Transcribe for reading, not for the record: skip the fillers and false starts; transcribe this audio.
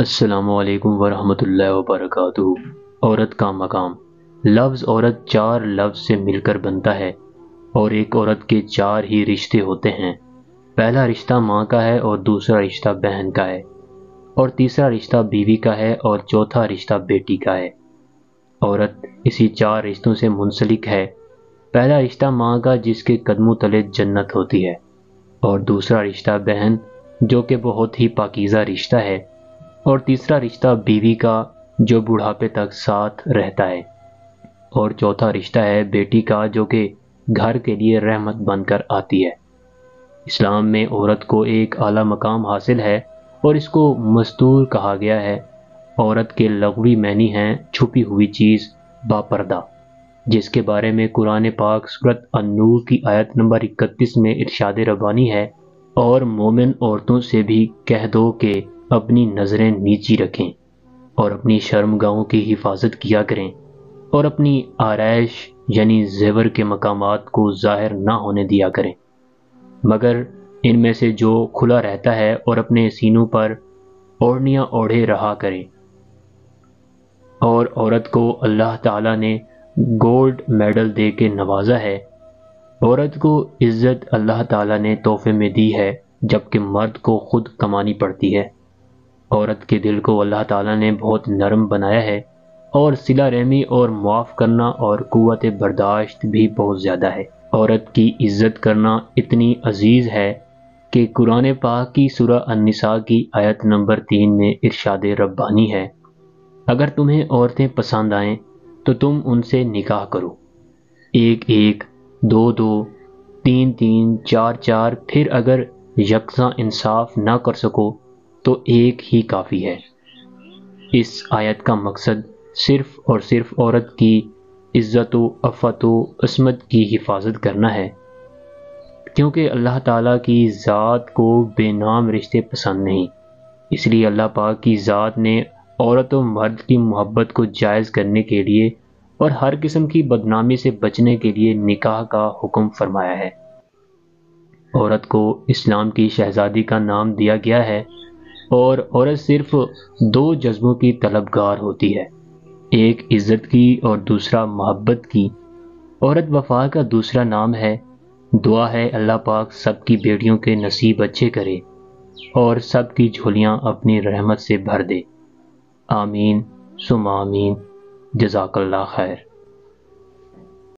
السلام علیکم ورحمۃ اللہ وبرکاتہ۔ عورت کا مقام۔ لفظ عورت چار لفظ سے مل کر بنتا ہے اور ایک عورت کے چار ہی رشتے ہوتے ہیں۔ پہلا رشتہ ماں کا ہے اور دوسرا رشتہ بہن کا ہے اور تیسرا رشتہ بیوی کا ہے اور چوتھا رشتہ بیٹی کا ہے۔ عورت اسی چار رشتوں سے منسلک ہے۔ پہلا رشتہ ماں کا جس کے قدموں تلے جنت ہوتی ہے، اور دوسرا رشتہ بہن جو کہ بہت ہی پاکیزہ رشتہ ہے، اور تیسرا رشتہ بیوی کا جو بڑھاپے تک ساتھ رہتا ہے، اور چوتھا رشتہ ہے بیٹی کا جو کہ گھر کے لیے رحمت بن کر آتی ہے۔ اسلام میں عورت کو ایک اعلیٰ مقام حاصل ہے اور اس کو مستور کہا گیا ہے۔ عورت کے لغوی معنی ہیں چھپی ہوئی چیز، باپردہ، جس کے بارے میں قرآن پاک سورۃ النور کی آیت نمبر 31 میں ارشاد ربانی ہے، اور مومن عورتوں سے بھی کہہ دو کہ اپنی نظریں نیچی رکھیں اور اپنی شرمگاہوں کی حفاظت کیا کریں اور اپنی آرائش یعنی زیور کے مقامات کو ظاہر نہ ہونے دیا کریں، مگر ان میں سے جو کھلا رہتا ہے، اور اپنے سینوں پر اوڑھنیاں اوڑھے رہا کریں۔ اور عورت کو اللہ تعالیٰ نے گولڈ میڈل دے کے نوازا ہے۔ عورت کو عزت اللہ تعالیٰ نے تحفے میں دی ہے، جبکہ مرد کو خود کمانی پڑتی ہے۔ عورت کے دل کو اللہ تعالیٰ نے بہت نرم بنایا ہے، اور صلہ رحمی اور معاف کرنا اور قوت برداشت بھی بہت زیادہ ہے۔ عورت کی عزت کرنا اتنی عزیز ہے کہ قرآن پاک کی سورہ النساء کی آیت نمبر 3 میں ارشاد ربانی ہے، اگر تمہیں عورتیں پسند آئیں تو تم ان سے نکاح کرو، ایک ایک، دو دو، تین تین، چار چار، پھر اگر یکساں انصاف نہ کر سکو تو ایک ہی کافی ہے۔ اس آیت کا مقصد صرف اور صرف عورت کی عزت و عفت و عصمت کی حفاظت کرنا ہے، کیونکہ اللہ تعالیٰ کی ذات کو بے نام رشتے پسند نہیں۔ اس لیے اللہ پاک کی ذات نے عورت و مرد کی محبت کو جائز کرنے کے لیے اور ہر قسم کی بدنامی سے بچنے کے لیے نکاح کا حکم فرمایا ہے۔ عورت کو اسلام کی شہزادی کا نام دیا گیا ہے، اور عورت صرف دو جذبوں کی طلبگار ہوتی ہے، ایک عزت کی اور دوسرا محبت کی۔ عورت وفا کا دوسرا نام ہے۔ دعا ہے اللہ پاک سب کی بیٹیوں کے نصیب اچھے کرے اور سب کی جھولیاں اپنی رحمت سے بھر دے۔ آمین ثم آمین۔ جزاک اللہ خیر۔